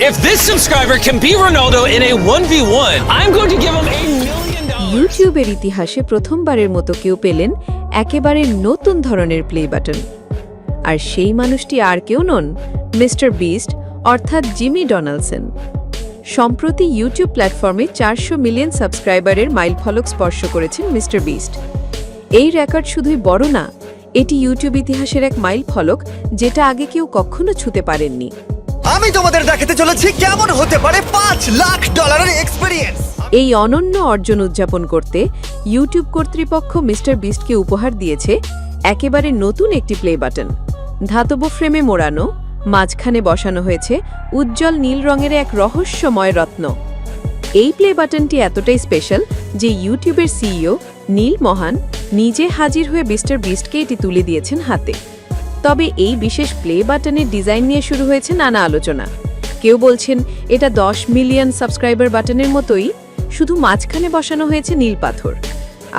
If this subscriber can beat Ronaldo in a 1v1, I'm going to give him $1 million. ইউটিউবের ইতিহাসে প্রথমবারের মতো কেউ পেলেন একেবারে নতুন ধরনের প্লে বাটন। আর সেই মানুষটি আর কেউ নন, মিস্টার বিস্ট অর্থাৎ জিমি ডোনাল্ডসন। সম্প্রতি ইউটিউব প্ল্যাটফর্মে 400 মিলিয়ন সাবস্ক্রাইবারের মাইলফলক স্পর্শ করেছেন মিস্টার বিস্ট। এই রেকর্ড শুধুই বড় না, এটি ইউটিউব ইতিহাসের এক মাইলফলক যেটা আগে কেউ কখনো ছুঁতে পারেননি। আমি তোমাদের দেখাতে চলেছি কেমন হতে পারে $5 লাখ এক্সপেরিয়েন্স। এই অনন্য অর্জন উদযাপন করতে ইউটিউব কর্তৃপক্ষ মিস্টার বিস্টকে উপহার দিয়েছে একেবারে নতুন একটি প্লে বাটন। ধাতব ফ্রেমে মোড়ানো, মাঝখানে বসানো হয়েছে উজ্জ্বল নীল রঙের এক রহস্যময় রত্ন। এই প্লে বাটনটি এতটাই স্পেশাল যে ইউটিউবের সিইও নীল মোহান নিজে হাজির হয়ে মিস্টার বিস্টকে এটি তুলে দিয়েছেন হাতে। তবে এই বিশেষ প্লে বাটনের ডিজাইন নিয়ে শুরু হয়েছে নানা আলোচনা। কেউ বলছেন এটা 10 মিলিয়ন সাবস্ক্রাইবার বাটনের মতোই, শুধু মাঝখানে বসানো হয়েছে নীল পাথর।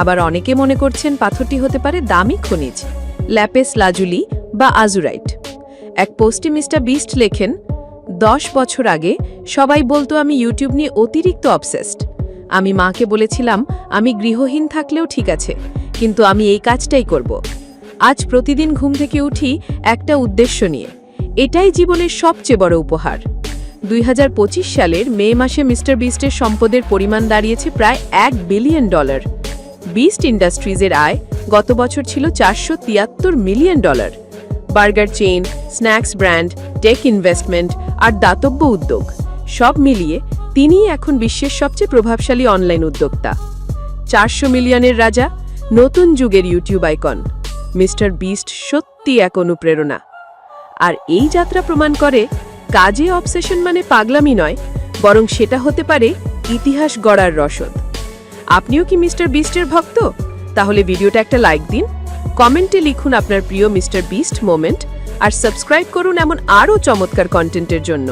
আবার অনেকে মনে করছেন পাথরটি হতে পারে দামি খনিজ, ল্যাপিস লাজুলি বা আজুরাইট। এক পোস্টে মিস্টার বিস্ট লেখেন, 10 বছর আগে সবাই বলতো আমি ইউটিউব নিয়ে অতিরিক্ত অবসেসড। আমি মাকে বলেছিলাম আমি গৃহহীন থাকলেও ঠিক আছে, কিন্তু আমি এই কাজটাই করব। আজ প্রতিদিন ঘুম থেকে উঠি একটা উদ্দেশ্য নিয়ে। এটাই জীবনের সবচেয়ে বড় উপহার। 2025 সালের মে মাসে মিস্টার বিস্টের সম্পদের পরিমাণ দাঁড়িয়েছে প্রায় $1 বিলিয়ন। বিস্ট ইন্ডাস্ট্রিজের আয় গত বছর ছিল $473 million. Burger chain, snacks brand, tech investment আর দাতব্য উদ্যোগ সব মিলিয়ে তিনিই এখন বিশ্বের সবচেয়ে প্রভাবশালী অনলাইন উদ্যোক্তা। 400 মিলিয়নের রাজা, নতুন যুগের ইউটিউব আইকন। মিস্টার বিস্ট সত্যি এক অনুপ্রেরণা। আর এই যাত্রা প্রমাণ করে কাজে অবসেশন মানে পাগলামি নয়, বরং সেটা হতে পারে ইতিহাস গড়ার রসদ। আপনিও কি মিস্টার বিস্টের ভক্ত? তাহলে ভিডিওটা একটা লাইক দিন, কমেন্টে লিখুন আপনার প্রিয় মিস্টার বিস্ট মোমেন্ট, আর সাবস্ক্রাইব করুন এমন আরও চমৎকার কন্টেন্টের জন্য।